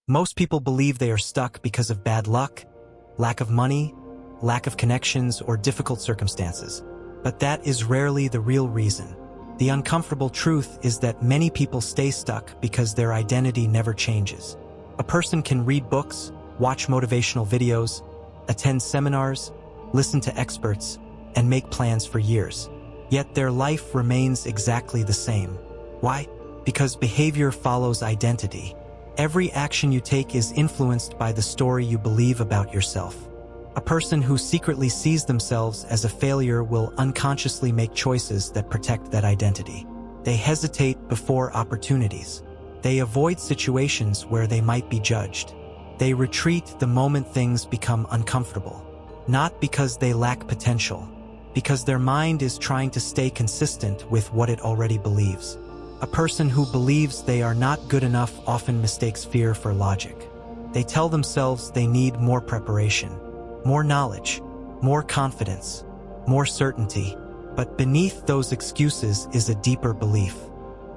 Most people believe they are stuck because of bad luck, lack of money, lack of connections, or difficult circumstances. But that is rarely the real reason. The uncomfortable truth is that many people stay stuck because their identity never changes. A person can read books, watch motivational videos, attend seminars, listen to experts, and make plans for years. Yet their life remains exactly the same. Why? Because behavior follows identity. Every action you take is influenced by the story you believe about yourself. A person who secretly sees themselves as a failure will unconsciously make choices that protect that identity. They hesitate before opportunities. They avoid situations where they might be judged. They retreat the moment things become uncomfortable. Not because they lack potential, because their mind is trying to stay consistent with what it already believes. A person who believes they are not good enough often mistakes fear for logic. They tell themselves they need more preparation, more knowledge, more confidence, more certainty. But beneath those excuses is a deeper belief.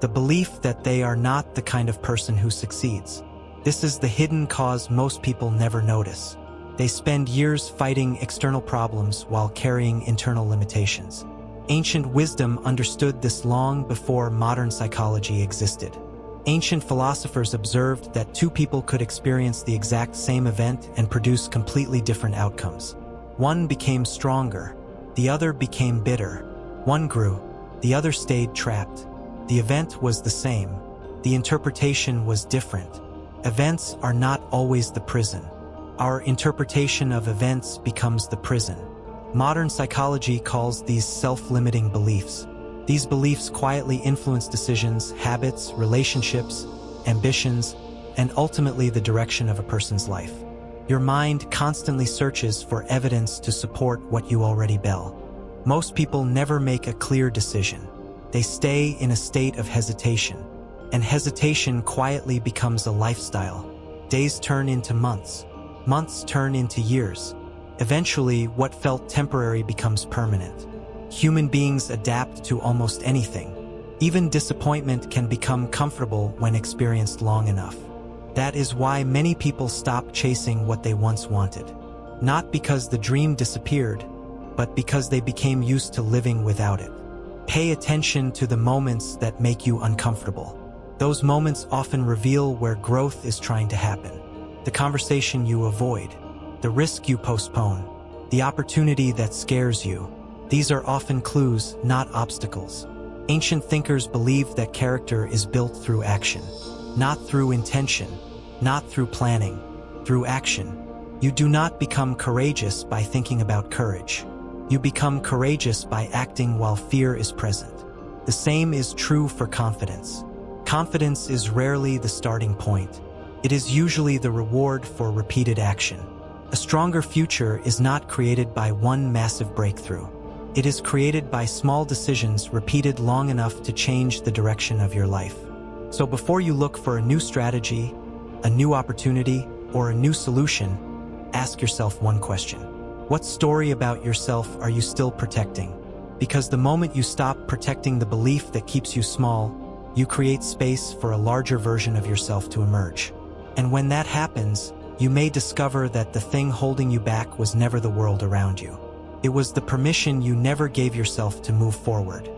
The belief that they are not the kind of person who succeeds. This is the hidden cause most people never notice. They spend years fighting external problems while carrying internal limitations. Ancient wisdom understood this long before modern psychology existed. Ancient philosophers observed that two people could experience the exact same event and produce completely different outcomes. One became stronger, the other became bitter. One grew, the other stayed trapped. The event was the same. The interpretation was different. Events are not always the prison. Our interpretation of events becomes the prison. Modern psychology calls these self-limiting beliefs. These beliefs quietly influence decisions, habits, relationships, ambitions, and ultimately the direction of a person's life. Your mind constantly searches for evidence to support what you already believe. Most people never make a clear decision. They stay in a state of hesitation, and hesitation quietly becomes a lifestyle. Days turn into months. Months turn into years. Eventually, what felt temporary becomes permanent. Human beings adapt to almost anything. Even disappointment can become comfortable when experienced long enough. That is why many people stop chasing what they once wanted. Not because the dream disappeared, but because they became used to living without it. Pay attention to the moments that make you uncomfortable. Those moments often reveal where growth is trying to happen. The conversation you avoid, the risk you postpone, the opportunity that scares you. These are often clues, not obstacles. Ancient thinkers believed that character is built through action, not through intention, not through planning, through action. You do not become courageous by thinking about courage. You become courageous by acting while fear is present. The same is true for confidence. Confidence is rarely the starting point. It is usually the reward for repeated action. A stronger future is not created by one massive breakthrough. It is created by small decisions repeated long enough to change the direction of your life. So before you look for a new strategy, a new opportunity, or a new solution, ask yourself one question. What story about yourself are you still protecting? Because the moment you stop protecting the belief that keeps you small, you create space for a larger version of yourself to emerge. And when that happens, you may discover that the thing holding you back was never the world around you. It was the permission you never gave yourself to move forward.